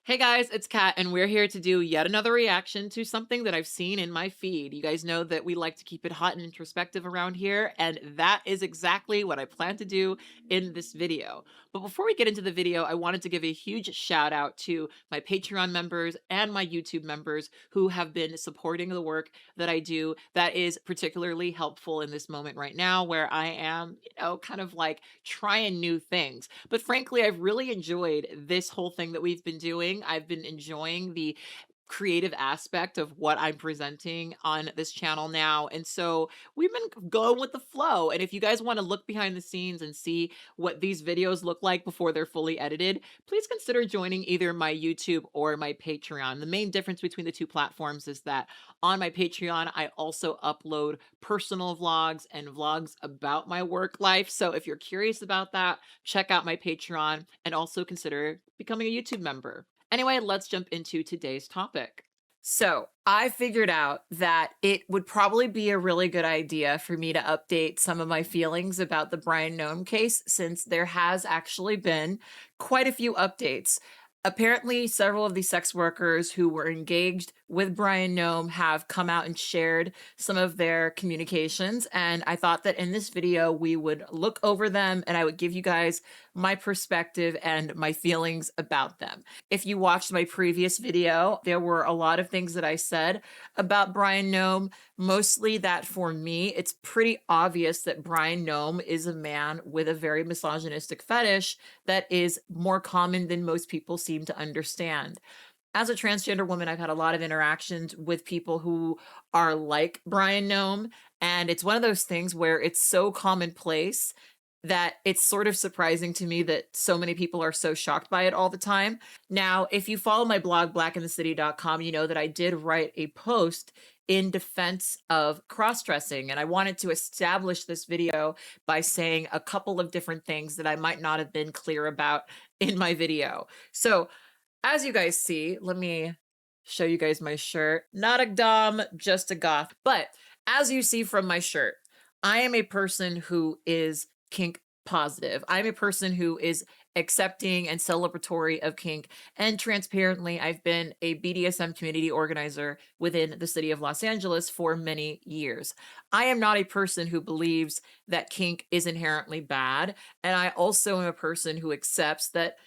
Hey guys, it's Kat, and we're here to do yet another reaction to something that I've seen in my feed. You guys know that we like to keep it hot and introspective around here, and that is exactly what I plan to do in this video. But before we get into the video, I wanted to give a huge shout out to my Patreon members and my YouTube members who have been supporting the work that I do. That is particularly helpful in this moment right now where I am, kind of like trying new things. But frankly, I've really enjoyed this whole thing that we've been doing. I've been enjoying the creative aspect of what I'm presenting on this channel now. And so we've been going with the flow. And if you guys want to look behind the scenes and see what these videos look like before they're fully edited, please consider joining either my YouTube or my Patreon. The main difference between the two platforms is that on my Patreon, I also upload personal vlogs and vlogs about my work life. So if you're curious about that, check out my Patreon and also consider becoming a YouTube member. Anyway, let's jump into today's topic. So, I figured out that it would probably be a really good idea for me to update some of my feelings about the Bryon Noem case, since there has actually been quite a few updates. Apparently, several of the sex workers who were engaged with Bryon Noem have come out and shared some of their communications. And I thought that in this video, we would look over them and I would give you guys my perspective and my feelings about them. If you watched my previous video, there were a lot of things that I said about Bryon Noem, mostly that for me, it's pretty obvious that Bryon Noem is a man with a very misogynistic fetish that is more common than most people seem to understand. As a transgender woman, I've had a lot of interactions with people who are like Bryon Noem, and it's one of those things where it's so commonplace that it's sort of surprising to me that so many people are so shocked by it all the time. Now, if you follow my blog, blackeinthecity.com, you know that I did write a post in defense of cross-dressing, and I wanted to establish this video by saying a couple of different things that I might not have been clear about in my video. So, as you guys see, let me show you guys my shirt. Not a dom, just a goth. But as you see from my shirt, I am a person who is kink positive. I'm a person who is accepting and celebratory of kink. And transparently, I've been a BDSM community organizer within the city of Los Angeles for many years. I am not a person who believes that kink is inherently bad. And I also am a person who accepts that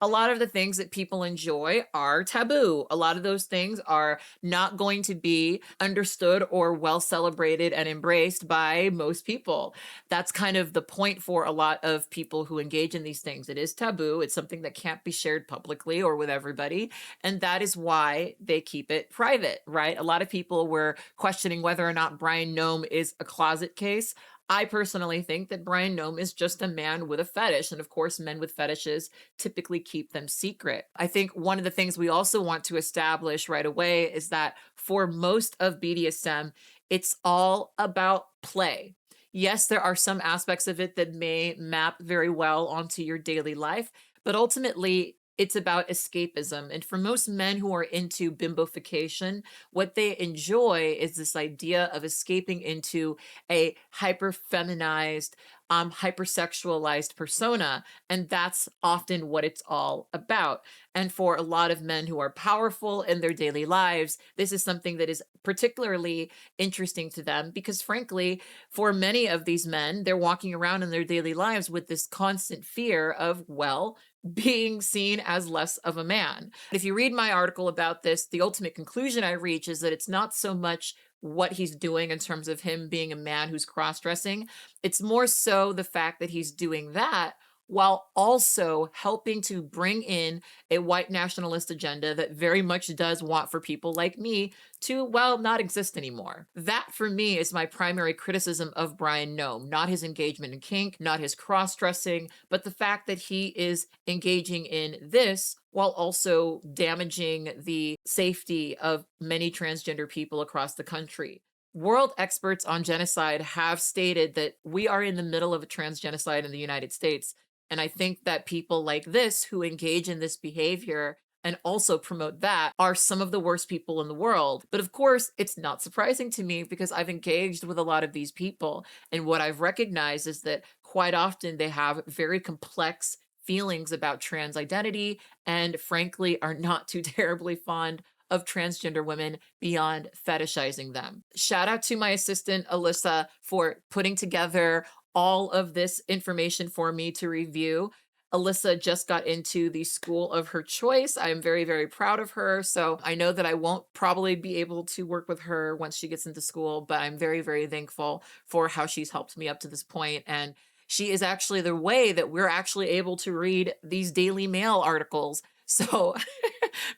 a lot of the things that people enjoy are taboo. A lot of those things are not going to be understood or well celebrated and embraced by most people. That's kind of the point for a lot of people who engage in these things. It is taboo. It's something that can't be shared publicly or with everybody. And that is why they keep it private, right? A lot of people were questioning whether or not Bryon Noem is a closet case. I personally think that Bryon Noem is just a man with a fetish. And of course, men with fetishes typically keep them secret. I think one of the things we also want to establish right away is that for most of BDSM, it's all about play. Yes, there are some aspects of it that may map very well onto your daily life, but ultimately, it's about escapism. And for most men who are into bimbofication, what they enjoy is this idea of escaping into a hyper feminized, hypersexualized persona. And that's often what it's all about. And for a lot of men who are powerful in their daily lives, this is something that is particularly interesting to them because, frankly, for many of these men, they're walking around in their daily lives with this constant fear of, well, being seen as less of a man. If you read my article about this, the ultimate conclusion I reach is that it's not so much what he's doing in terms of him being a man who's cross-dressing. It's more so the fact that he's doing that while also helping to bring in a white nationalist agenda that very much does want for people like me to, well, not exist anymore. That, for me, is my primary criticism of Bryon Noem, not his engagement in kink, not his cross-dressing, but the fact that he is engaging in this while also damaging the safety of many transgender people across the country. World experts on genocide have stated that we are in the middle of a transgenocide in the United States. And I think that people like this who engage in this behavior and also promote that are some of the worst people in the world. But of course, it's not surprising to me because I've engaged with a lot of these people. And what I've recognized is that quite often they have very complex feelings about trans identity and frankly are not too terribly fond of transgender women beyond fetishizing them. Shout out to my assistant, Alyssa, for putting together all of this information for me to review. Alyssa just got into the school of her choice. I'm very, very proud of her. So I know that I won't probably be able to work with her once she gets into school, but I'm very, very thankful for how she's helped me up to this point. And she is actually the way that we're actually able to read these Daily Mail articles. So,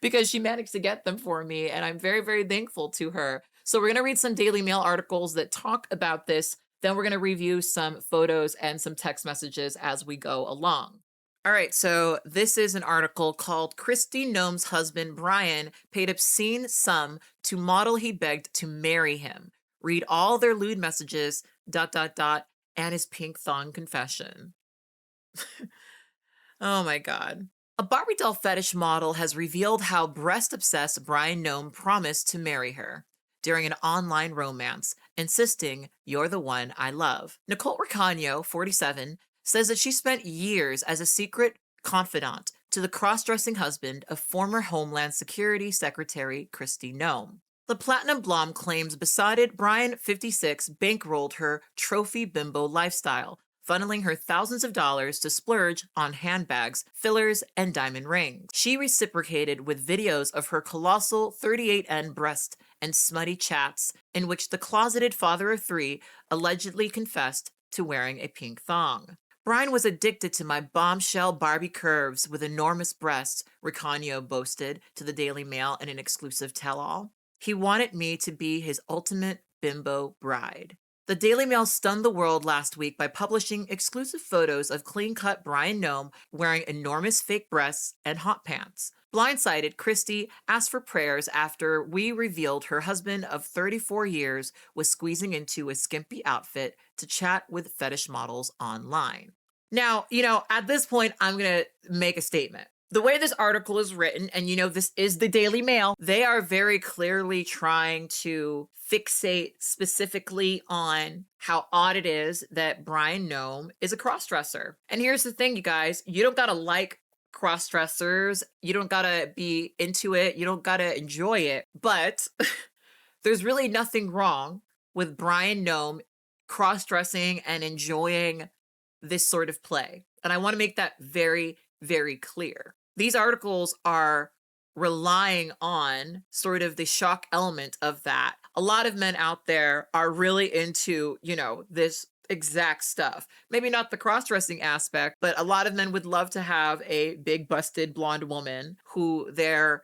because she managed to get them for me, and I'm very, very thankful to her. So, we're going to read some Daily Mail articles that talk about this. Then, we're going to review some photos and some text messages as we go along. All right, so this is an article called Kristi Noem's husband, Bryon, paid obscene sum to model he begged to marry him. Read all their lewd messages, ... and his pink thong confession. Oh my God. A Barbie doll fetish model has revealed how breast-obsessed Bryon Noem promised to marry her during an online romance, insisting, "You're the one I love." Nicole Racaggno, 47, says that she spent years as a secret confidant to the cross-dressing husband of former Homeland Security Secretary Kristi Noem. The Platinum Blonde claims besotted Bryon, 56, bankrolled her trophy bimbo lifestyle, funneling her thousands of dollars to splurge on handbags, fillers, and diamond rings. She reciprocated with videos of her colossal 38N breast and smutty chats in which the closeted father of three allegedly confessed to wearing a pink thong. Bryon was addicted to my bombshell Barbie curves with enormous breasts, Racaggno boasted to the Daily Mail in an exclusive tell-all. He wanted me to be his ultimate bimbo bride. The Daily Mail stunned the world last week by publishing exclusive photos of clean-cut Bryon Noem wearing enormous fake breasts and hot pants. Blindsided, Kristi asked for prayers after we revealed her husband of 34 years was squeezing into a skimpy outfit to chat with fetish models online. Now, at this point, I'm going to make a statement. The way this article is written, and this is the Daily Mail, they are very clearly trying to fixate specifically on how odd it is that Bryon Noem is a crossdresser. And here's the thing, you guys, you don't gotta like crossdressers, you don't gotta be into it, you don't gotta enjoy it, but there's really nothing wrong with Bryon Noem cross-dressing and enjoying this sort of play. And I want to make that very, very clear. These articles are relying on sort of the shock element of that. A lot of men out there are really into, this exact stuff. Maybe not the cross-dressing aspect, but a lot of men would love to have a big busted blonde woman who they're,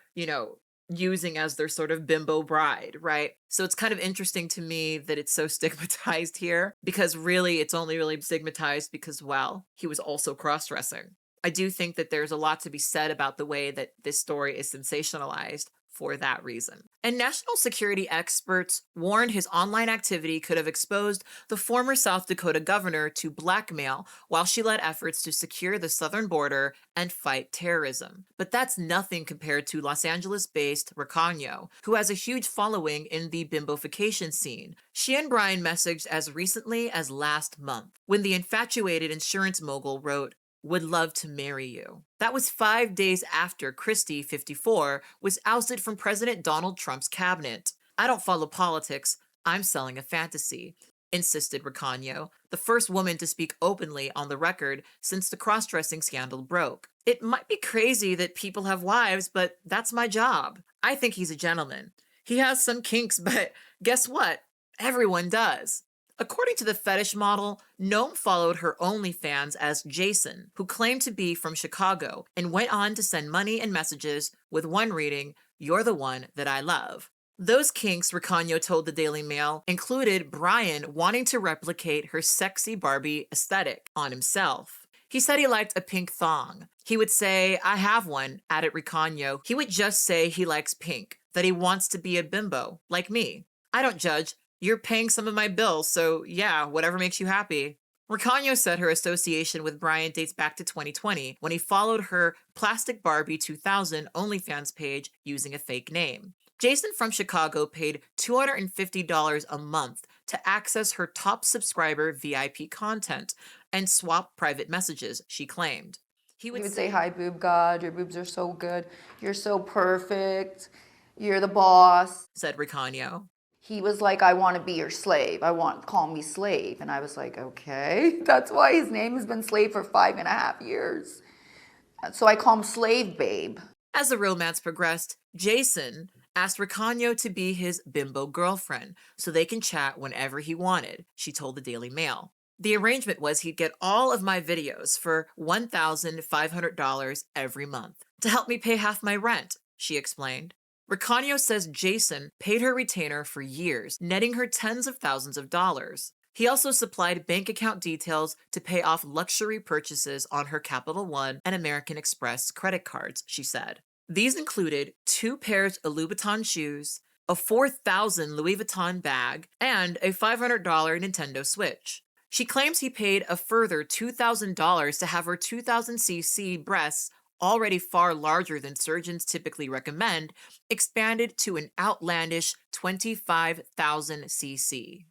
using as their sort of bimbo bride, right? So it's kind of interesting to me that it's so stigmatized here, because really it's only really stigmatized because, well, he was also cross-dressing. I do think that there's a lot to be said about the way that this story is sensationalized for that reason. And national security experts warned his online activity could have exposed the former South Dakota governor to blackmail while she led efforts to secure the southern border and fight terrorism. But that's nothing compared to Los Angeles-based Racaggno, who has a huge following in the bimbofication scene. She and Bryon messaged as recently as last month, when the infatuated insurance mogul wrote, "Would love to marry you." That was 5 days after Kristi, 54, was ousted from President Donald Trump's cabinet. "I don't follow politics. I'm selling a fantasy," insisted Racaggno, the first woman to speak openly on the record since the cross-dressing scandal broke. "It might be crazy that people have wives, but that's my job. I think he's a gentleman. He has some kinks, but guess what? Everyone does." According to the fetish model, Noem followed her OnlyFans as Jason, who claimed to be from Chicago, and went on to send money and messages, with one reading, "You're the one that I love." Those kinks, Racaggno told the Daily Mail, included Bryon wanting to replicate her sexy Barbie aesthetic on himself. He said he liked a pink thong. He would say, "I have one," added Racaggno. He would just say he likes pink, that he wants to be a bimbo, like me. "I don't judge. You're paying some of my bills, so yeah, whatever makes you happy." Racaggno said her association with Bryon dates back to 2020, when he followed her Plastic Barbie 2000 OnlyFans page using a fake name. Jason from Chicago paid $250 a month to access her top subscriber VIP content and swap private messages, she claimed. He He would would say, say, "Hi, boob God. Your boobs are so good. You're so perfect. You're the boss." said Racaggno. He was like, "I want to be your slave. Call me slave." And I was like, okay. That's why his name has been slave for 5.5 years. So I call him Slave Babe. As the romance progressed, Jason asked Racaggno to be his bimbo girlfriend so they can chat whenever he wanted, she told the Daily Mail. The arrangement was he'd get all of my videos for $1,500 every month to help me pay half my rent, she explained. Racaggno says Jason paid her retainer for years, netting her tens of thousands of dollars. He also supplied bank account details to pay off luxury purchases on her Capital One and American Express credit cards, she said. These included 2 pairs of Louboutin shoes, a 4,000 Louis Vuitton bag, and a $500 Nintendo Switch. She claims he paid a further $2,000 to have her 2000cc breasts, already far larger than surgeons typically recommend, expanded to an outlandish 25,000cc.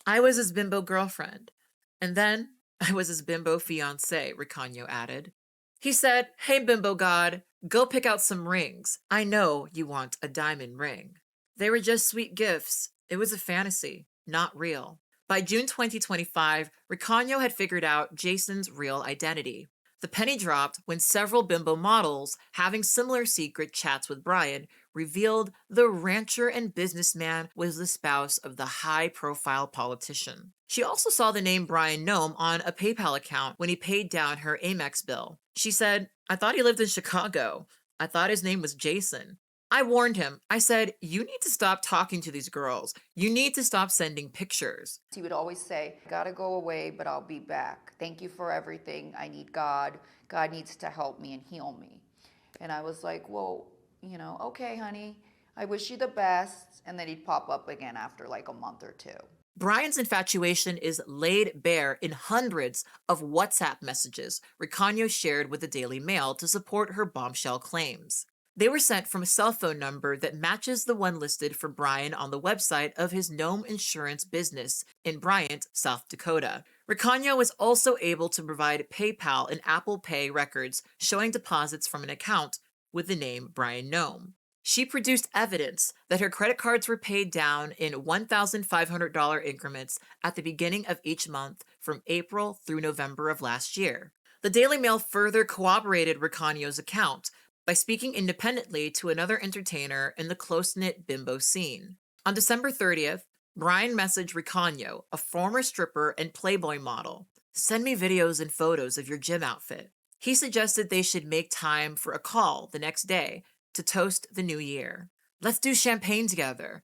I was his bimbo girlfriend, and then I was his bimbo fiancé, Racaggno added. He said, "Hey, bimbo god, go pick out some rings. I know you want a diamond ring." They were just sweet gifts. It was a fantasy, not real. By June 2025, Racaggno had figured out Jason's real identity. The penny dropped when several bimbo models, having similar secret chats with Bryon, revealed the rancher and businessman was the spouse of the high-profile politician. She also saw the name Bryon Noem on a PayPal account when he paid down her Amex bill. She said, "I thought he lived in Chicago. I thought his name was Jason." I warned him. I said, "You need to stop talking to these girls. You need to stop sending pictures." He would always say, "Gotta go away, but I'll be back. Thank you for everything. I need God. God needs to help me and heal me." And I was like, "Well, okay, honey. I wish you the best." And then he'd pop up again after like a month or two. Bryan's infatuation is laid bare in hundreds of WhatsApp messages Racaggno shared with the Daily Mail to support her bombshell claims. They were sent from a cell phone number that matches the one listed for Bryon on the website of his Noem insurance business in Bryant, South Dakota. Racaggno was also able to provide PayPal and Apple Pay records showing deposits from an account with the name Bryon Noem. She produced evidence that her credit cards were paid down in $1,500 increments at the beginning of each month from April through November of last year. The Daily Mail further corroborated Racaggno's account by speaking independently to another entertainer in the close-knit bimbo scene. On December 30th, Bryon messaged Racaggno, a former stripper and Playboy model. "Send me videos and photos of your gym outfit." He suggested they should make time for a call the next day to toast the new year. "Let's do champagne together.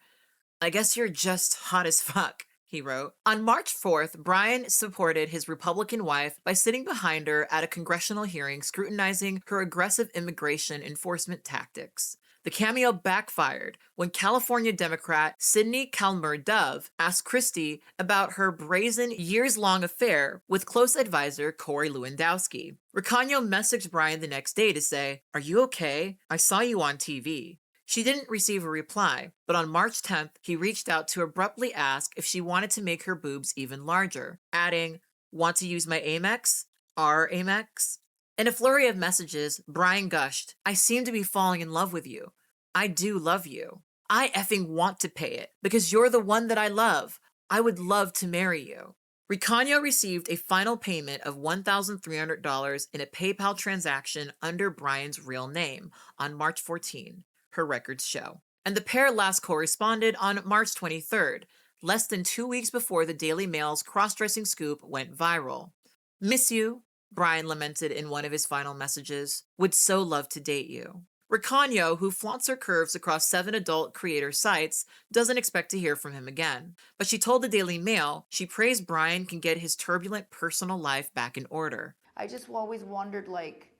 I guess you're just hot as fuck," he wrote. On March 4th, Bryon supported his Republican wife by sitting behind her at a congressional hearing scrutinizing her aggressive immigration enforcement tactics. The cameo backfired when California Democrat Sidney Calmer Dove asked Kristi about her brazen, years-long affair with close advisor Corey Lewandowski. Racaggno messaged Bryon the next day to say, "Are you okay? I saw you on TV." She didn't receive a reply, but on March 10th, he reached out to abruptly ask if she wanted to make her boobs even larger, adding, "Want to use my Amex? Our Amex?" In a flurry of messages, Bryon gushed, "I seem to be falling in love with you. I do love you. I effing want to pay it because you're the one that I love. I would love to marry you." Racaggno received a final payment of $1,300 in a PayPal transaction under Bryon's real name on March 14, her records show. And the pair last corresponded on March 23rd, less than 2 weeks before the Daily Mail's cross-dressing scoop went viral. "Miss you," Bryon lamented in one of his final messages. "Would so love to date you." Racaggno, who flaunts her curves across 7 adult creator sites, doesn't expect to hear from him again. But she told the Daily Mail she prays Bryon can get his turbulent personal life back in order. I just always wondered, like,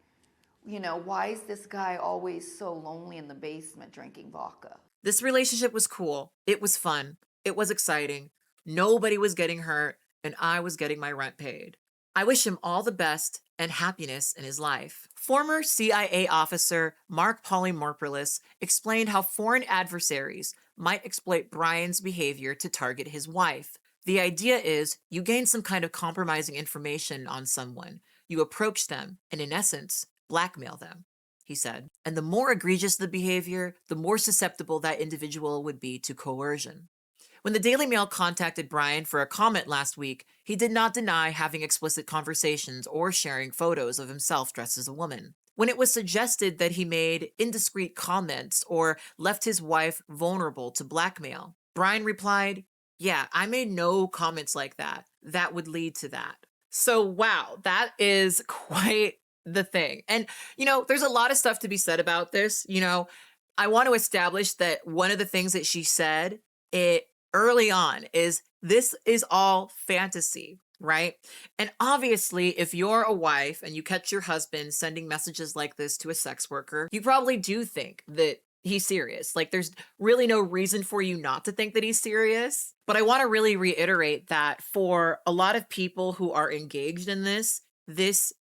why is this guy always so lonely in the basement drinking vodka? This relationship was cool. It was fun. It was exciting. Nobody was getting hurt, and I was getting my rent paid. I wish him all the best and happiness in his life. Former CIA officer Mark Polymorpoulos explained how foreign adversaries might exploit Bryon's behavior to target his wife. The idea is you gain some kind of compromising information on someone. you approach them and, in essence, blackmail them, he said. And the more egregious the behavior, the more susceptible that individual would be to coercion. When the Daily Mail contacted Bryon for a comment last week, he did not deny having explicit conversations or sharing photos of himself dressed as a woman. When it was suggested that he made indiscreet comments or left his wife vulnerable to blackmail, Bryon replied, "Yeah, I made no comments like that. That would lead to that." So, wow, that is quite the thing. And, there's a lot of stuff to be said about this. I want to establish that one of the things that she said it early on is this is all fantasy, right? And obviously, if you're a wife and you catch your husband sending messages like this to a sex worker, you probably do think that he's serious. Like, there's really no reason for you not to think that he's serious. But I want to really reiterate that for a lot of people who are engaged in this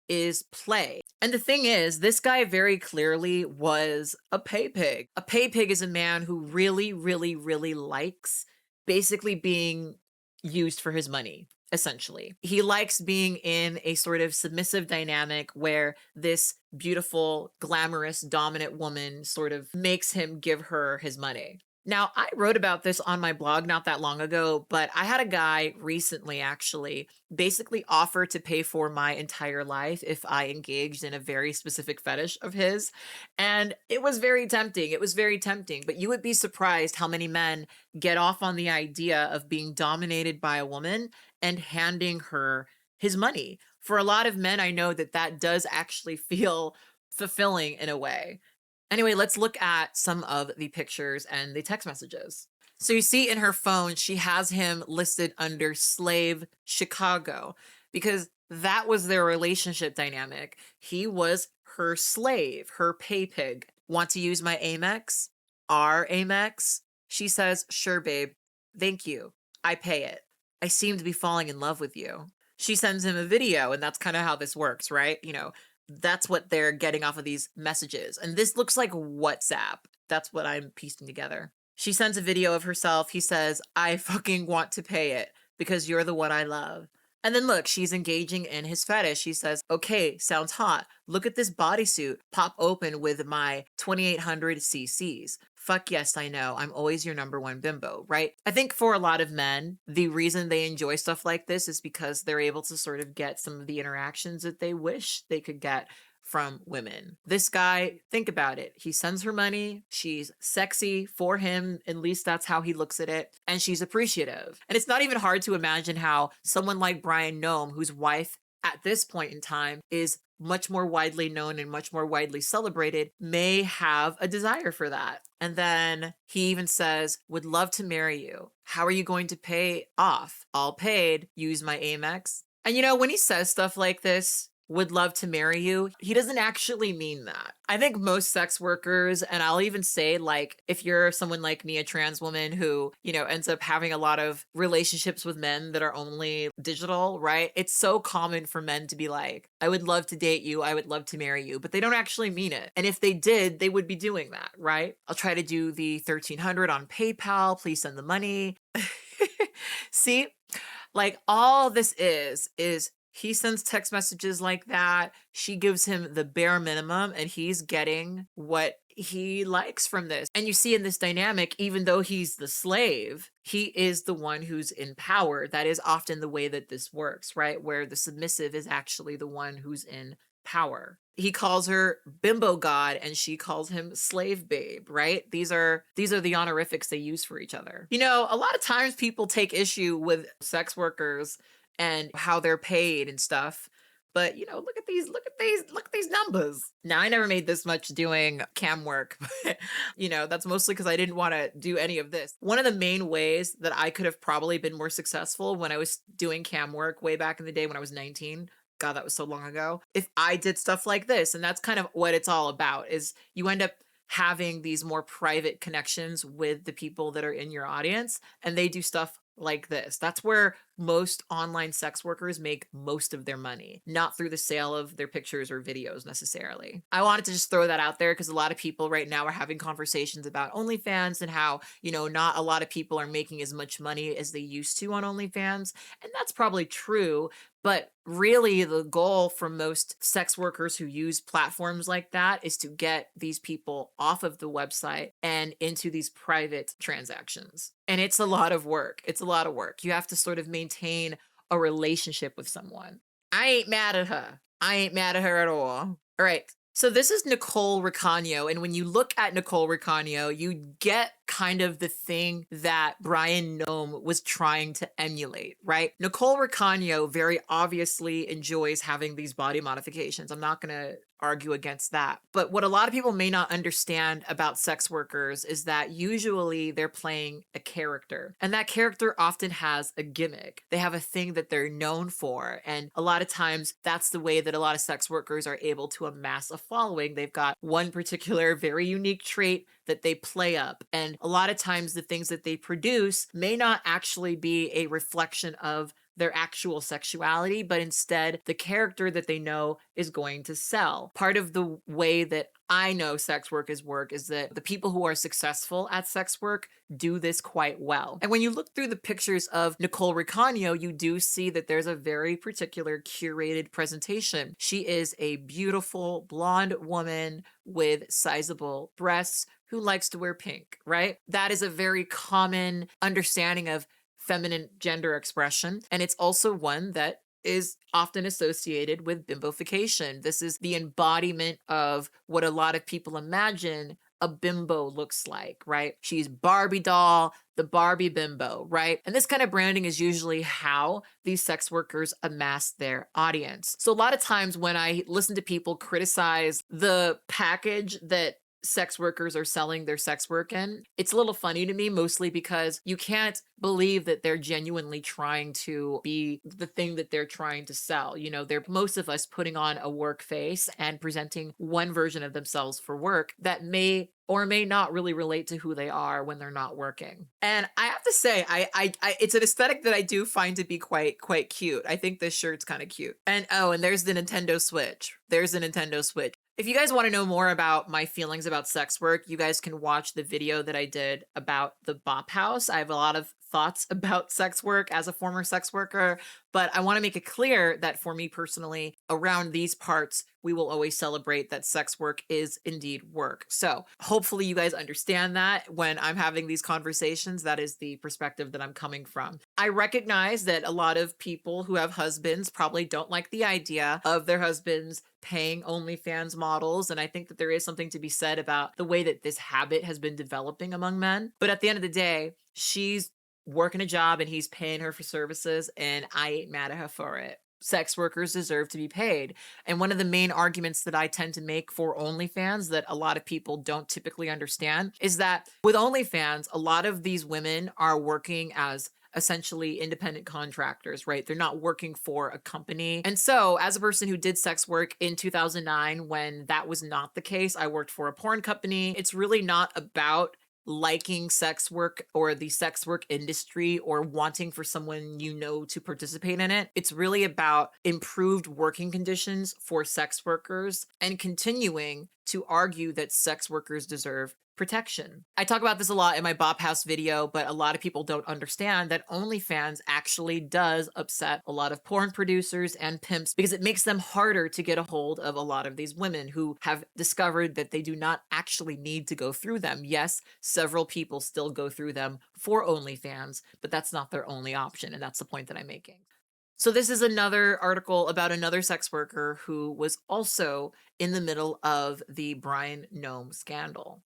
is play. And the thing is, this guy very clearly was a pay pig. A pay pig is a man who really, really, really likes basically being used for his money, essentially. He likes being in a sort of submissive dynamic where this beautiful, glamorous, dominant woman sort of makes him give her his money. Now, I wrote about this on my blog not that long ago, but I had a guy recently actually basically offer to pay for my entire life if I engaged in a very specific fetish of his. And it was very tempting. It was very tempting, but you would be surprised how many men get off on the idea of being dominated by a woman and handing her his money. For a lot of men, I know that that does actually feel fulfilling in a way. Anyway, let's look at some of the pictures and the text messages. So you see in her phone, she has him listed under slave Chicago because that was their relationship dynamic. He was her slave, her pay pig. Want to use my Amex? Our Amex? She says, "Sure, babe. Thank you. I pay it. I seem to be falling in love with you." She sends him a video, and that's kind of how this works, right? That's what they're getting off of these messages. And this looks like WhatsApp. That's what I'm piecing together. She sends a video of herself. He says, "I fucking want to pay it because you're the one I love." And then look, she's engaging in his fetish. She says, "Okay, sounds hot. Look at this bodysuit pop open with my 2800 cc's. Fuck yes, I know. I'm always your number one bimbo," right? I think for a lot of men, the reason they enjoy stuff like this is because they're able to sort of get some of the interactions that they wish they could get from women. This guy, think about it. He sends her money. She's sexy for him. At least that's how he looks at it. And she's appreciative. And it's not even hard to imagine how someone like Bryon Noem, whose wife at this point in time is much more widely known and much more widely celebrated, may have a desire for that. And then he even says, "Would love to marry you. How are you going to pay off? All paid. Use my Amex." And when he says stuff like this, "would love to marry you," he doesn't actually mean that. I think most sex workers, and I'll even say, like, if you're someone like me, a trans woman who, ends up having a lot of relationships with men that are only digital, right? It's so common for men to be like, "I would love to date you. I would love to marry you," but they don't actually mean it. And if they did, they would be doing that, right? I'll try to do the 1300 on PayPal. Please send the money. See, like all this is he sends text messages like that. She gives him the bare minimum and he's getting what he likes from this. And you see in this dynamic, even though he's the slave, he is the one who's in power. That is often the way that this works, right? Where the submissive is actually the one who's in power. He calls her bimbo god and she calls him slave babe, right? These are the honorifics they use for each other. A lot of times people take issue with sex workers and how they're paid and stuff. But look at these numbers. Now, I never made this much doing cam work, but that's mostly because I didn't want to do any of this. One of the main ways that I could have probably been more successful when I was doing cam work way back in the day when I was 19. God, that was so long ago. If I did stuff like this, and that's kind of what it's all about, is you end up having these more private connections with the people that are in your audience, and they do stuff like this. That's where most online sex workers make most of their money, not through the sale of their pictures or videos necessarily. I wanted to just throw that out there because a lot of people right now are having conversations about OnlyFans and how, not a lot of people are making as much money as they used to on OnlyFans. And that's probably true. But really, the goal for most sex workers who use platforms like that is to get these people off of the website and into these private transactions. And it's a lot of work. It's a lot of work. You have to sort of maintain a relationship with someone. I ain't mad at her. I ain't mad at her at all. All right. So this is Nicole Racaggno, and when you look at Nicole Racaggno, you get kind of the thing that Bryon Noem was trying to emulate, right? Nicole Racaggno very obviously enjoys having these body modifications. I'm not going to argue against that. But what a lot of people may not understand about sex workers is that usually they're playing a character, and that character often has a gimmick. They have a thing that they're known for, and a lot of times that's the way that a lot of sex workers are able to amass a following. They've got one particular very unique trait that they play up, and a lot of times the things that they produce may not actually be a reflection of their actual sexuality, but instead the character that they know is going to sell. Part of the way that I know sex workers work is that the people who are successful at sex work do this quite well. And when you look through the pictures of Nicole Racaggno, you do see that there's a very particular curated presentation. She is a beautiful blonde woman with sizable breasts who likes to wear pink, right? That is a very common understanding of feminine gender expression. And it's also one that is often associated with bimbofication. This is the embodiment of what a lot of people imagine a bimbo looks like, right? She's Barbie doll, the Barbie bimbo, right? And this kind of branding is usually how these sex workers amass their audience. So a lot of times when I listen to people criticize the package that sex workers are selling their sex work in, it's a little funny to me, mostly because you can't believe that they're genuinely trying to be the thing that they're trying to sell. They're most of us putting on a work face and presenting one version of themselves for work that may or may not really relate to who they are when they're not working. And I have to say, I it's an aesthetic that I do find to be quite cute. I think this shirt's kind of cute. And and there's the Nintendo Switch. There's the Nintendo Switch. If you guys want to know more about my feelings about sex work, you guys can watch the video that I did about the Bop House. I have a lot of thoughts about sex work as a former sex worker, but I want to make it clear that for me personally, around these parts, we will always celebrate that sex work is indeed work. So hopefully you guys understand that when I'm having these conversations, that is the perspective that I'm coming from. I recognize that a lot of people who have husbands probably don't like the idea of their husbands paying OnlyFans models. And I think that there is something to be said about the way that this habit has been developing among men. But at the end of the day, she's working a job and he's paying her for services, and I ain't mad at her for it. Sex workers deserve to be paid. And one of the main arguments that I tend to make for OnlyFans that a lot of people don't typically understand is that with OnlyFans, a lot of these women are working as essentially independent contractors, right? They're not working for a company. And so as a person who did sex work in 2009, when that was not the case, I worked for a porn company. It's really not about liking sex work or the sex work industry or wanting for someone to participate in it. It's really about improved working conditions for sex workers and continuing to argue that sex workers deserve protection. I talk about this a lot in my Bop House video, but a lot of people don't understand that OnlyFans actually does upset a lot of porn producers and pimps because it makes them harder to get a hold of a lot of these women who have discovered that they do not actually need to go through them. Yes, several people still go through them for OnlyFans, but that's not their only option, and that's the point that I'm making. So this is another article about another sex worker who was also in the middle of the Bryon Noem scandal.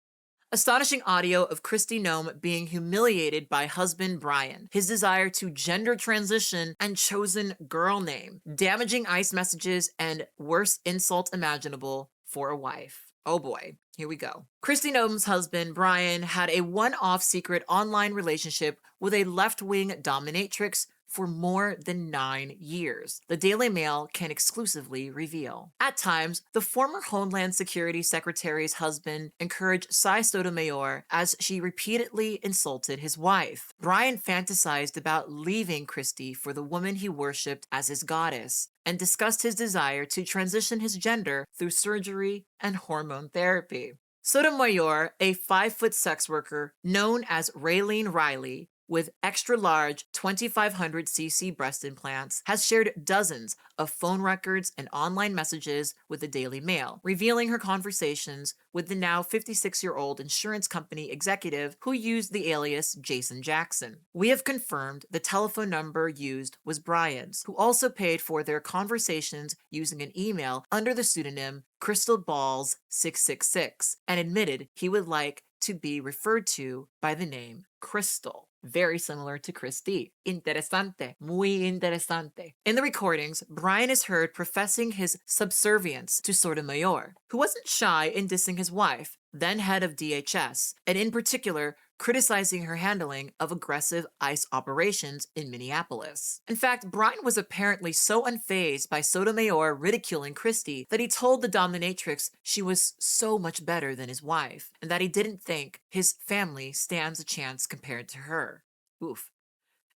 Astonishing audio of Kristi Noem being humiliated by husband Bryon, his desire to gender transition and chosen girl name, damaging ICE messages, and worst insult imaginable for a wife. Oh boy, here we go. Kristi Noem's husband, Bryon, had a one-off secret online relationship with a left-wing dominatrix for more than 9 years, the Daily Mail can exclusively reveal. At times, the former Homeland Security Secretary's husband encouraged Shy Sotomayor as she repeatedly insulted his wife. Bryon fantasized about leaving Kristi for the woman he worshipped as his goddess, and discussed his desire to transition his gender through surgery and hormone therapy. Sotomayor, a 5-foot sex worker known as Raylene Riley, with extra-large 2,500cc breast implants, has shared dozens of phone records and online messages with the Daily Mail, revealing her conversations with the now 56-year-old insurance company executive who used the alias Jason Jackson. We have confirmed the telephone number used was Bryon's, who also paid for their conversations using an email under the pseudonym Crystal Balls 666, and admitted he would like to be referred to by the name Crystal. Very similar to Kristi. Interesante. Muy interesante. In the recordings, Bryon is heard professing his subservience to Sotomayor, who wasn't shy in dissing his wife, then head of DHS, and in particular, criticizing her handling of aggressive ICE operations in Minneapolis. In fact, Bryon was apparently so unfazed by Sotomayor ridiculing Kristi that he told the dominatrix she was so much better than his wife, and that he didn't think his family stands a chance compared to her. Oof.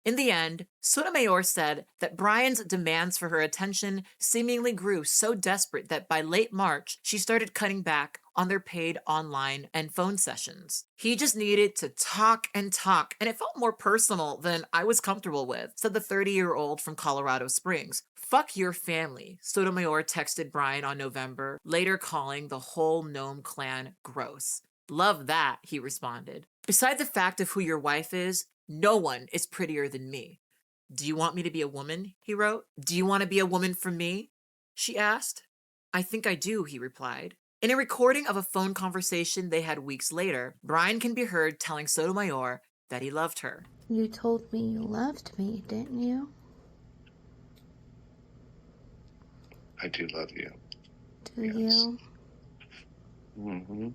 In the end, Sotomayor said that Bryon's demands for her attention seemingly grew so desperate that by late March, she started cutting back on their paid online and phone sessions. He just needed to talk, and it felt more personal than I was comfortable with, said the 30-year-old from Colorado Springs. Fuck your family, Sotomayor texted Bryon on November, later calling the whole Noem clan gross. Love that, he responded. Beside the fact of who your wife is, no one is prettier than me. Do you want me to be a woman? He wrote. Do you want to be a woman for me? She asked. I think I do, he replied. In a recording of a phone conversation they had weeks later, Bryon can be heard telling Sotomayor that he loved her. You told me you loved me, didn't you? I do love you. Do Yes. you? Mm-hmm.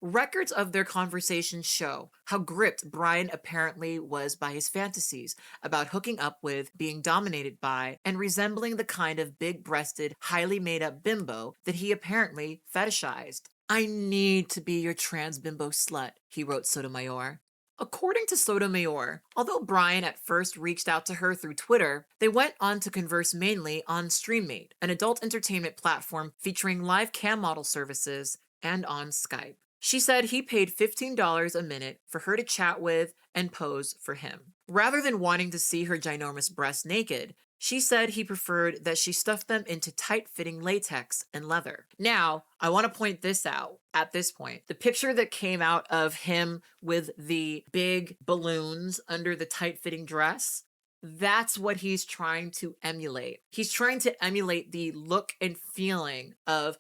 Records of their conversation show how gripped Bryon apparently was by his fantasies about hooking up with, being dominated by, and resembling the kind of big-breasted, highly made-up bimbo that he apparently fetishized. I need to be your trans bimbo slut, he wrote Sotomayor. According to Sotomayor, although Bryon at first reached out to her through Twitter, they went on to converse mainly on StreamMate, an adult entertainment platform featuring live cam model services, and on Skype. She said he paid $15 a minute for her to chat with and pose for him. Rather than wanting to see her ginormous breasts naked, she said he preferred that she stuffed them into tight-fitting latex and leather. Now, I want to point this out at this point. The picture that came out of him with the big balloons under the tight-fitting dress, that's what he's trying to emulate. He's trying to emulate the look and feeling of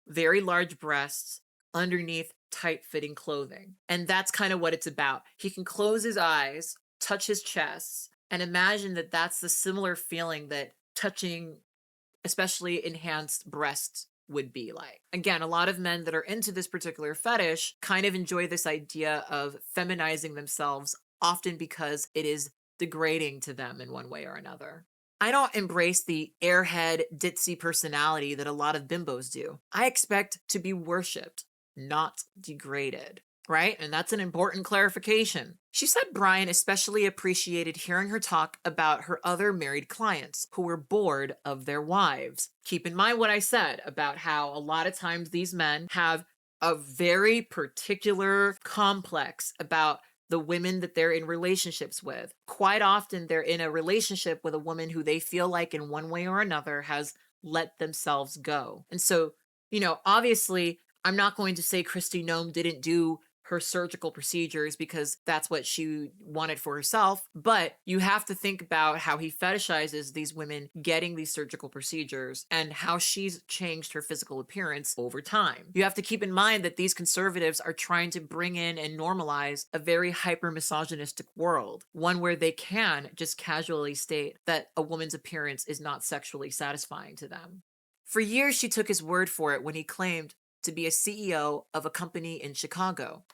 very large breasts underneath tight-fitting clothing. And that's kind of what it's about. He can close his eyes, touch his chest, and imagine that that's the similar feeling that touching especially enhanced breasts would be like. Again, a lot of men that are into this particular fetish kind of enjoy this idea of feminizing themselves, often because it is degrading to them in one way or another. I don't embrace the airhead, ditzy personality that a lot of bimbos do. I expect to be worshipped, not degraded, right? And that's an important clarification. She said Bryon especially appreciated hearing her talk about her other married clients who were bored of their wives. Keep in mind what I said about how a lot of times these men have a very particular complex about the women that they're in relationships with. Quite often they're in a relationship with a woman who they feel like in one way or another has let themselves go. And so, obviously I'm not going to say Kristi Noem didn't do her surgical procedures because that's what she wanted for herself, but you have to think about how he fetishizes these women getting these surgical procedures and how she's changed her physical appearance over time. You have to keep in mind that these conservatives are trying to bring in and normalize a very hyper-misogynistic world, one where they can just casually state that a woman's appearance is not sexually satisfying to them. For years, she took his word for it when he claimed to be a CEO of a company in Chicago.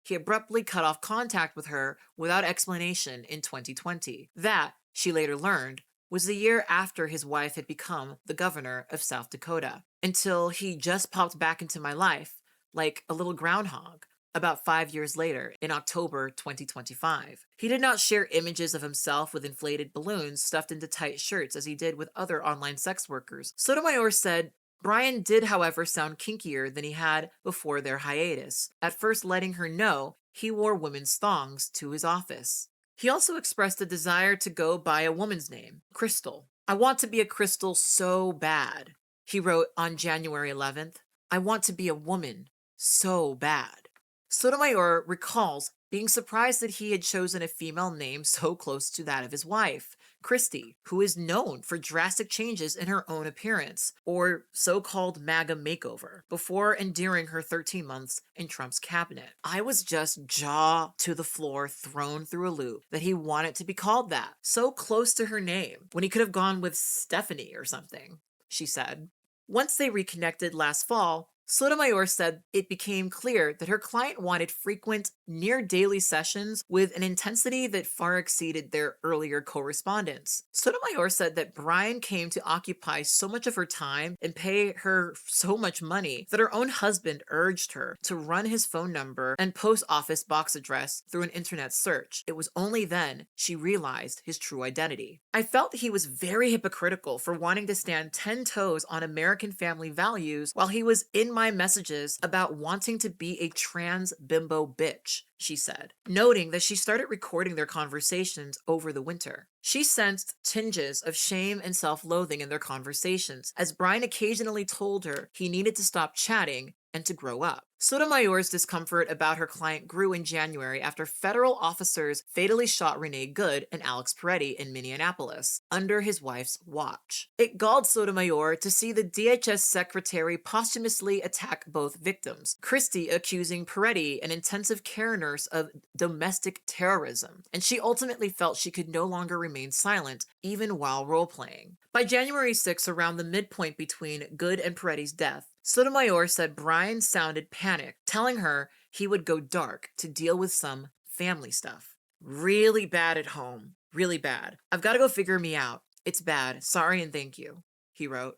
he abruptly cut off contact with her without explanation in 2020. That, she later learned, was the year after his wife had become the governor of South Dakota, until he just popped back into my life, like a little groundhog, about 5 years later in October 2025. He did not share images of himself with inflated balloons stuffed into tight shirts as he did with other online sex workers. Sotomayor said, Bryon did, however, sound kinkier than he had before their hiatus, at first letting her know he wore women's thongs to his office. He also expressed a desire to go by a woman's name, Crystal. I want to be a Crystal so bad, he wrote on January 11th. I want to be a woman so bad. Sotomayor recalls being surprised that he had chosen a female name so close to that of his wife, Kristi, who is known for drastic changes in her own appearance, or so-called MAGA makeover, before and during her 13 months in Trump's cabinet. I was just jaw to the floor, thrown through a loop, that he wanted to be called that, so close to her name, when he could have gone with Stephanie or something, she said. Once they reconnected last fall, Sotomayor said it became clear that her client wanted frequent, near-daily sessions with an intensity that far exceeded their earlier correspondence. Sotomayor said that Bryon came to occupy so much of her time and pay her so much money that her own husband urged her to run his phone number and post office box address through an internet search. It was only then she realized his true identity. I felt he was very hypocritical for wanting to stand 10 toes on American family values while he was in my messages about wanting to be a trans bimbo bitch, she said, noting that she started recording their conversations over the winter. She sensed tinges of shame and self-loathing in their conversations, as Bryon occasionally told her he needed to stop chatting and to grow up. Sotomayor's discomfort about her client grew in January after federal officers fatally shot Renee Good and Alex Peretti in Minneapolis under his wife's watch. It galled Sotomayor to see the DHS secretary posthumously attack both victims, Kristi accusing Peretti, an intensive care nurse, of domestic terrorism, and she ultimately felt she could no longer remain silent, even while role-playing. By January 6, around the midpoint between Good and Peretti's death, Sotomayor said Bryon sounded panicked, telling her he would go dark to deal with some family stuff. Really bad at home. Really bad. I've got to go figure me out. It's bad. Sorry and thank you, he wrote.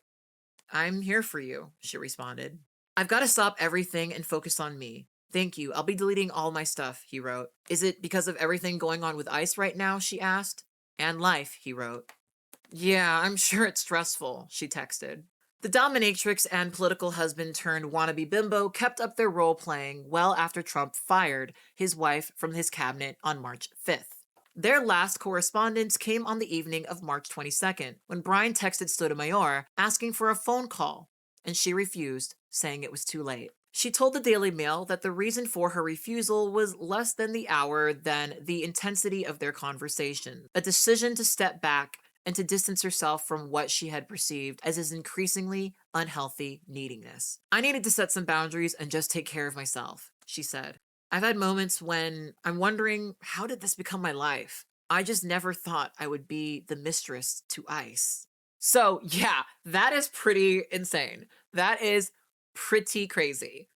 I'm here for you, she responded. I've got to stop everything and focus on me. Thank you. I'll be deleting all my stuff, he wrote. Is it because of everything going on with ICE right now, she asked. And life, he wrote. Yeah, I'm sure it's stressful, she texted. The dominatrix and political husband turned wannabe bimbo kept up their role-playing well after Trump fired his wife from his cabinet on March 5th. Their last correspondence came on the evening of March 22nd, when Bryon texted Sotomayor asking for a phone call, and she refused, saying it was too late. She told the Daily Mail that the reason for her refusal was less than the hour than the intensity of their conversation, a decision to step back and to distance herself from what she had perceived as his increasingly unhealthy neediness. I needed to set some boundaries and just take care of myself, she said. I've had moments when I'm wondering, how did this become my life? I just never thought I would be the mistress to ICE. So yeah, that is pretty insane. That is pretty crazy.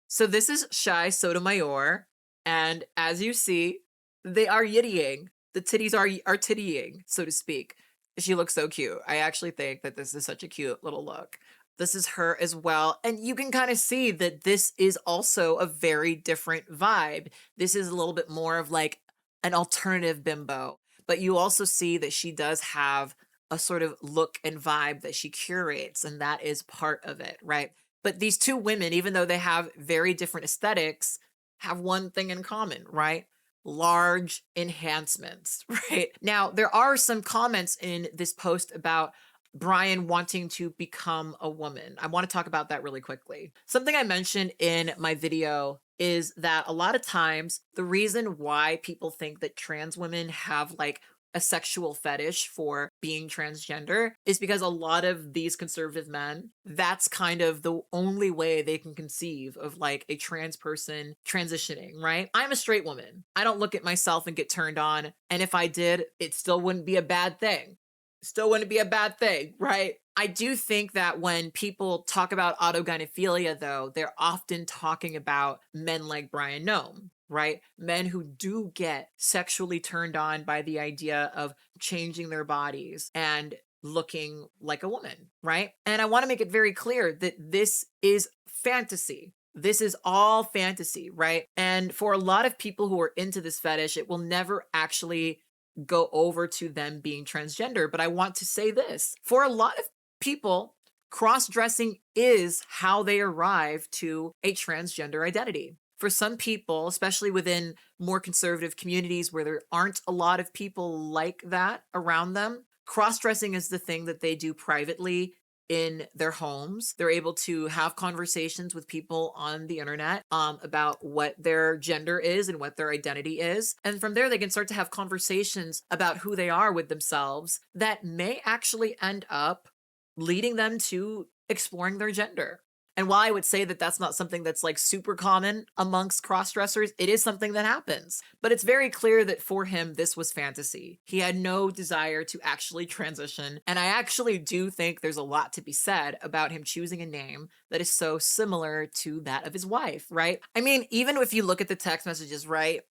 So this is Shy Sotomayor, and as you see, they are yittying. The titties are tittying, so to speak. She looks so cute. I actually think that this is such a cute little look. This is her as well. And you can kind of see that this is also a very different vibe. This is a little bit more of like an alternative bimbo. But you also see that she does have a sort of look and vibe that she curates. And that is part of it, right? But these two women, even though they have very different aesthetics, have one thing in common, right? Large enhancements, right? Now, there are some comments in this post about Bryon wanting to become a woman. I want to talk about that really quickly. Something I mentioned in my video is that a lot of times the reason why people think that trans women have like a sexual fetish for being transgender is because a lot of these conservative men, that's kind of the only way they can conceive of like a trans person transitioning, right? I'm a straight woman. I don't look at myself and get turned on. And if I did, it still wouldn't be a bad thing. Still wouldn't be a bad thing, right? I do think that when people talk about autogynephelia, though, they're often talking about men like Bryon Noem, right? Men who do get sexually turned on by the idea of changing their bodies and looking like a woman, right? And I want to make it very clear that this is fantasy. This is all fantasy, right? And for a lot of people who are into this fetish, it will never actually go over to them being transgender. But I want to say this, for a lot of people, cross-dressing is how they arrive to a transgender identity. For some people, especially within more conservative communities where there aren't a lot of people like that around them, cross-dressing is the thing that they do privately in their homes. They're able to have conversations with people on the internet about what their gender is and what their identity is. And from there, they can start to have conversations about who they are with themselves that may actually end up leading them to exploring their gender. And while I would say that that's not something that's like super common amongst cross-dressers, it is something that happens. But it's very clear that for him, this was fantasy. He had no desire to actually transition. And I actually do think there's a lot to be said about him choosing a name that is so similar to that of his wife, right? I mean, even if you look at the text messages, right?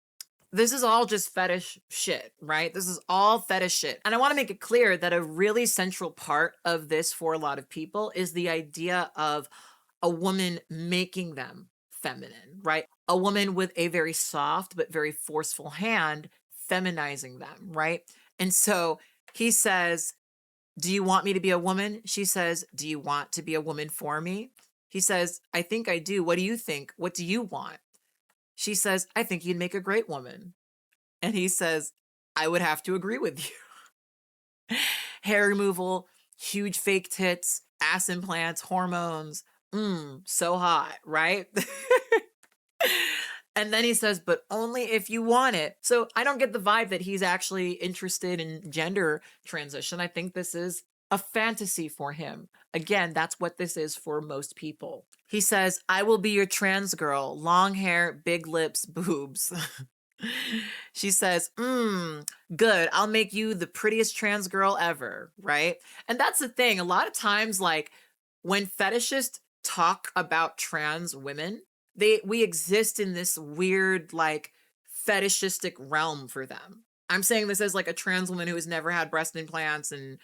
This is all just fetish shit, right? This is all fetish shit. And I want to make it clear that a really central part of this for a lot of people is the idea of a woman making them feminine, right? A woman with a very soft but very forceful hand feminizing them, right? And so he says, do you want me to be a woman? She says, do you want to be a woman for me? He says, I think I do. What do you think? What do you want? She says, I think you'd make a great woman. And he says, I would have to agree with you. Hair removal, huge fake tits, ass implants, hormones. So hot, right? And then he says, but only if you want it. So I don't get the vibe that he's actually interested in gender transition. I think this is a fantasy for him. Again, that's what this is for most people. He says, I will be your trans girl, long hair, big lips, boobs. She says, good. I'll make you the prettiest trans girl ever, right? And that's the thing. A lot of times, like when fetishists talk about trans women, we exist in this weird, like fetishistic realm for them. I'm saying this as like a trans woman who has never had breast implants and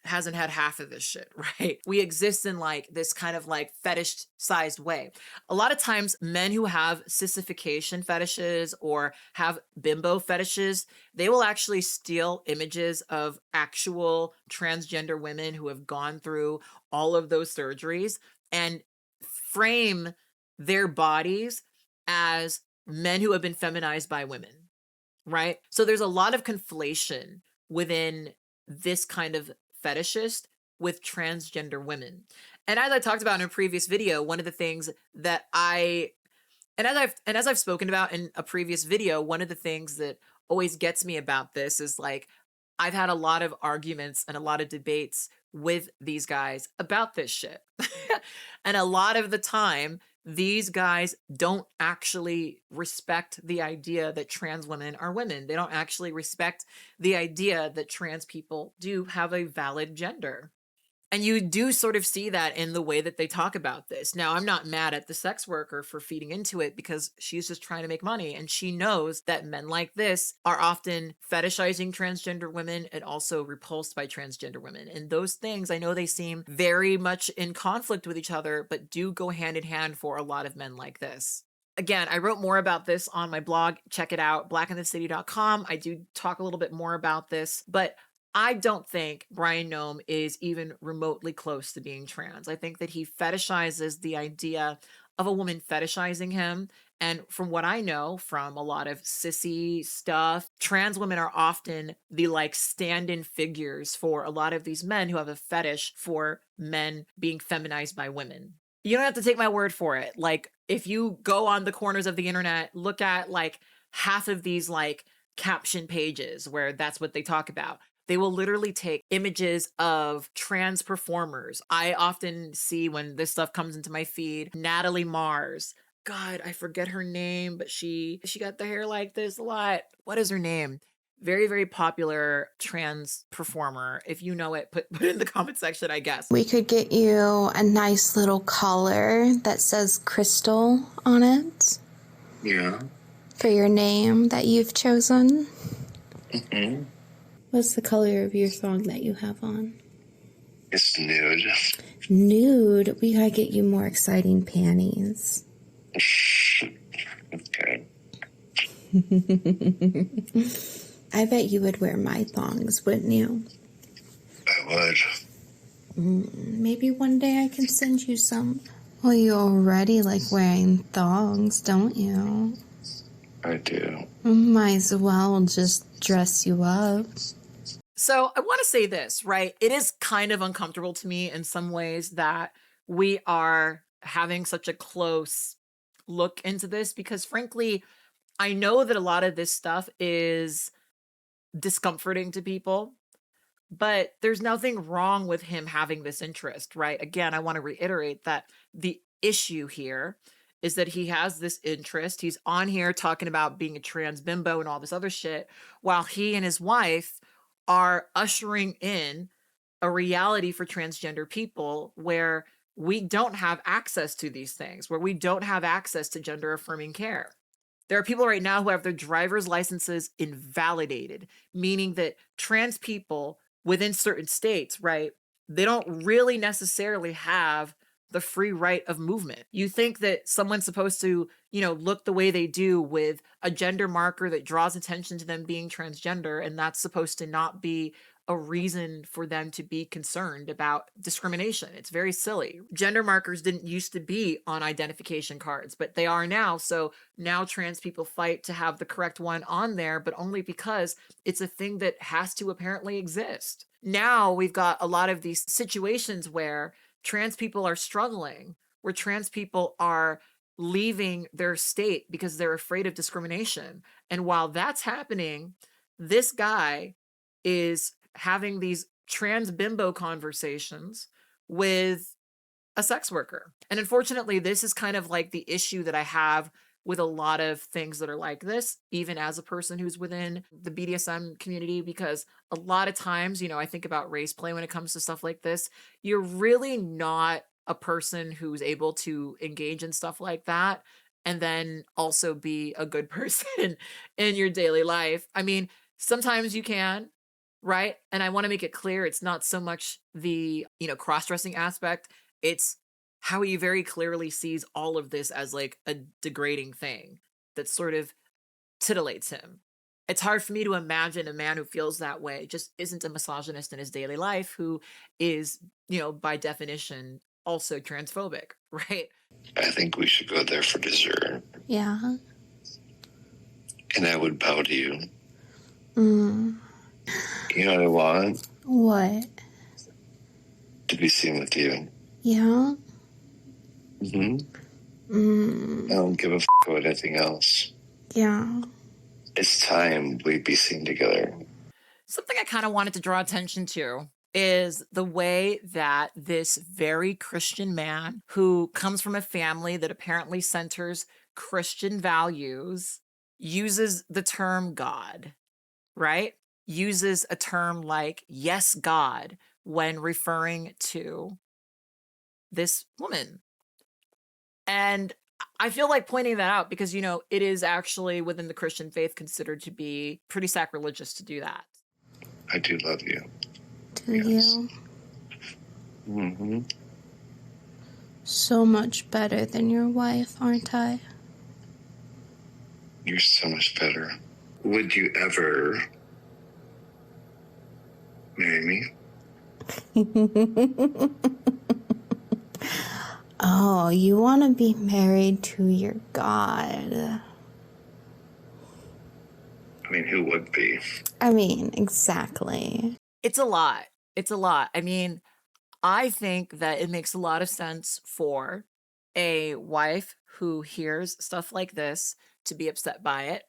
hasn't had half of this shit, right? We exist in like this kind of like fetish sized way. A lot of times men who have sissification fetishes or have bimbo fetishes, they will actually steal images of actual transgender women who have gone through all of those surgeries and frame their bodies as men who have been feminized by women, right? So there's a lot of conflation within this kind of fetishist with transgender women. And as I talked about in a previous video, one of the things that as I've spoken about in a previous video, one of the things that always gets me about this is like, I've had a lot of arguments and a lot of debates with these guys about this shit. And a lot of the time, these guys don't actually respect the idea that trans women are women. They don't actually respect the idea that trans people do have a valid gender. And you do sort of see that in the way that they talk about this. Now, I'm not mad at the sex worker for feeding into it because she's just trying to make money. And she knows that men like this are often fetishizing transgender women and also repulsed by transgender women. And those things, I know they seem very much in conflict with each other, but do go hand in hand for a lot of men like this. Again, I wrote more about this on my blog. Check it out, blackeinthecity.com. I do talk a little bit more about this, but I don't think Bryon Noem is even remotely close to being trans. I think that he fetishizes the idea of a woman fetishizing him. And from what I know from a lot of sissy stuff, trans women are often the like stand-in figures for a lot of these men who have a fetish for men being feminized by women. You don't have to take my word for it. Like if you go on the corners of the internet, look at like half of these like caption pages where that's what they talk about. They will literally take images of trans performers. I often see when this stuff comes into my feed, Natalie Mars. God, I forget her name, but she got the hair like this a lot. What is her name? Very, very popular trans performer. If you know it, put it in the comment section, I guess. We could get you a nice little collar that says crystal on it. Yeah. for your name that you've chosen. Mm-hmm. What's the color of your thong that you have on? It's nude. Nude. We gotta get you more exciting panties. Okay. I bet you would wear my thongs, wouldn't you? I would. Maybe one day I can send you some. Well, you already like wearing thongs, don't you? I do. Might as well just dress you up. So I want to say this, right? It is kind of uncomfortable to me in some ways that we are having such a close look into this because, frankly, I know that a lot of this stuff is discomforting to people, but there's nothing wrong with him having this interest, right? Again, I want to reiterate that the issue here is that he has this interest. He's on here talking about being a trans bimbo and all this other shit, while he and his wife are ushering in a reality for transgender people where we don't have access to these things, where we don't have access to gender affirming care. There are people right now who have their driver's licenses invalidated, meaning that trans people within certain states, right, they don't really necessarily have the free right of movement. You think that someone's supposed to, look the way they do with a gender marker that draws attention to them being transgender, and that's supposed to not be a reason for them to be concerned about discrimination. It's very silly. Gender markers didn't used to be on identification cards, but they are now. So now trans people fight to have the correct one on there, but only because it's a thing that has to apparently exist. Now we've got a lot of these situations where trans people are struggling, where trans people are leaving their state because they're afraid of discrimination. And while that's happening, this guy is having these trans bimbo conversations with a sex worker. And unfortunately, this is kind of like the issue that I have with a lot of things that are like this, even as a person who's within the BDSM community, because a lot of times, I think about race play when it comes to stuff like this. You're really not a person who's able to engage in stuff like that and then also be a good person in your daily life. I mean, sometimes you can, right? And I want to make it clear it's not so much the, cross-dressing aspect, it's how he very clearly sees all of this as like a degrading thing that sort of titillates him. It's hard for me to imagine a man who feels that way just isn't a misogynist in his daily life who is, by definition also transphobic, right? I think we should go there for dessert. Yeah. And I would bow to you. Mm. You know what I want? What? To be seen with you. Yeah? I don't give a about anything else. Yeah. It's time we be seen together. Something I kind of wanted to draw attention to is the way that this very Christian man who comes from a family that apparently centers Christian values uses the term God, right? Uses a term like, yes, God, when referring to this woman. And I feel like pointing that out because, it is actually within the Christian faith considered to be pretty sacrilegious to do that. I do love you. Do you? Mm-hmm. So much better than your wife, aren't I? You're so much better. Would you ever marry me? Oh, you want to be married to your God. I mean, who would be? Exactly. It's a lot. It's a lot. I mean, I think that it makes a lot of sense for a wife who hears stuff like this to be upset by it.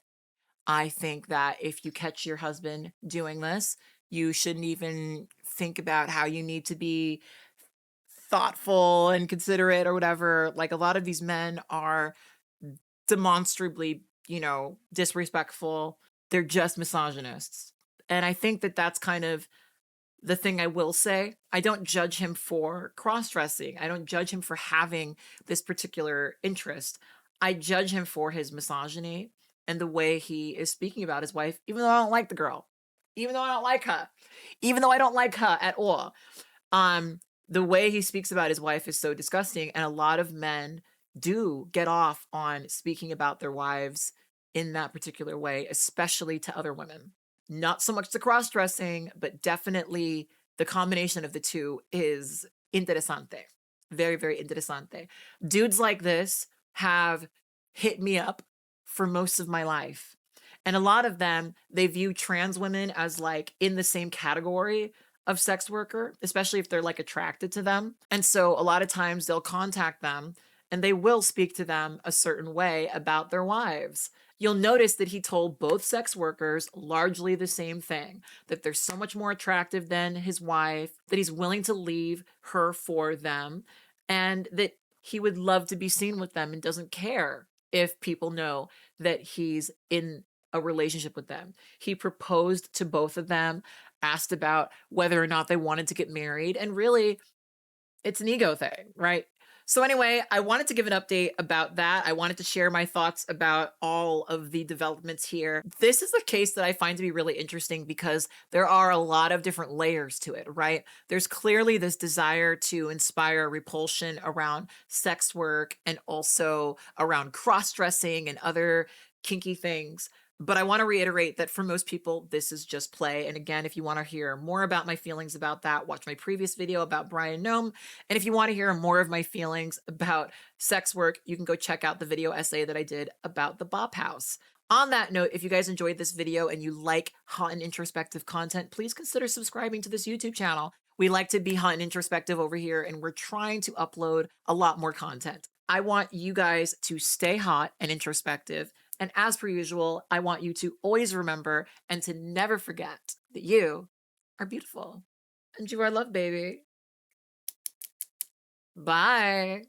I think that if you catch your husband doing this, you shouldn't even think about how you need to be thoughtful and considerate or whatever. Like a lot of these men are demonstrably, disrespectful. They're just misogynists. And I think that that's kind of the thing I will say. I don't judge him for cross-dressing. I don't judge him for having this particular interest. I judge him for his misogyny and the way he is speaking about his wife, even though I don't like the girl, even though I don't like her, even though I don't like her at all. The way he speaks about his wife is so disgusting. And a lot of men do get off on speaking about their wives in that particular way, especially to other women. Not so much the cross-dressing, but definitely the combination of the two is interesante. Very, very interesante. Dudes like this have hit me up for most of my life. And a lot of them, they view trans women as like in the same category of sex worker, especially if they're like attracted to them. And so a lot of times they'll contact them and they will speak to them a certain way about their wives. You'll notice that he told both sex workers largely the same thing, that they're so much more attractive than his wife, that he's willing to leave her for them, and that he would love to be seen with them and doesn't care if people know that he's in a relationship with them. He proposed to both of them, asked about whether or not they wanted to get married, and really, it's an ego thing, right? So anyway, I wanted to give an update about that. I wanted to share my thoughts about all of the developments here. This is a case that I find to be really interesting because there are a lot of different layers to it, right? There's clearly this desire to inspire repulsion around sex work and also around cross-dressing and other kinky things. But I want to reiterate that for most people, this is just play. And again, if you want to hear more about my feelings about that, watch my previous video about Bryon Noem. And if you want to hear more of my feelings about sex work, you can go check out the video essay that I did about the Bop House. On that note, if you guys enjoyed this video and you like hot and introspective content, please consider subscribing to this YouTube channel. We like to be hot and introspective over here, and we're trying to upload a lot more content. I want you guys to stay hot and introspective. And as per usual, I want you to always remember and to never forget that you are beautiful and you are loved, baby. Bye.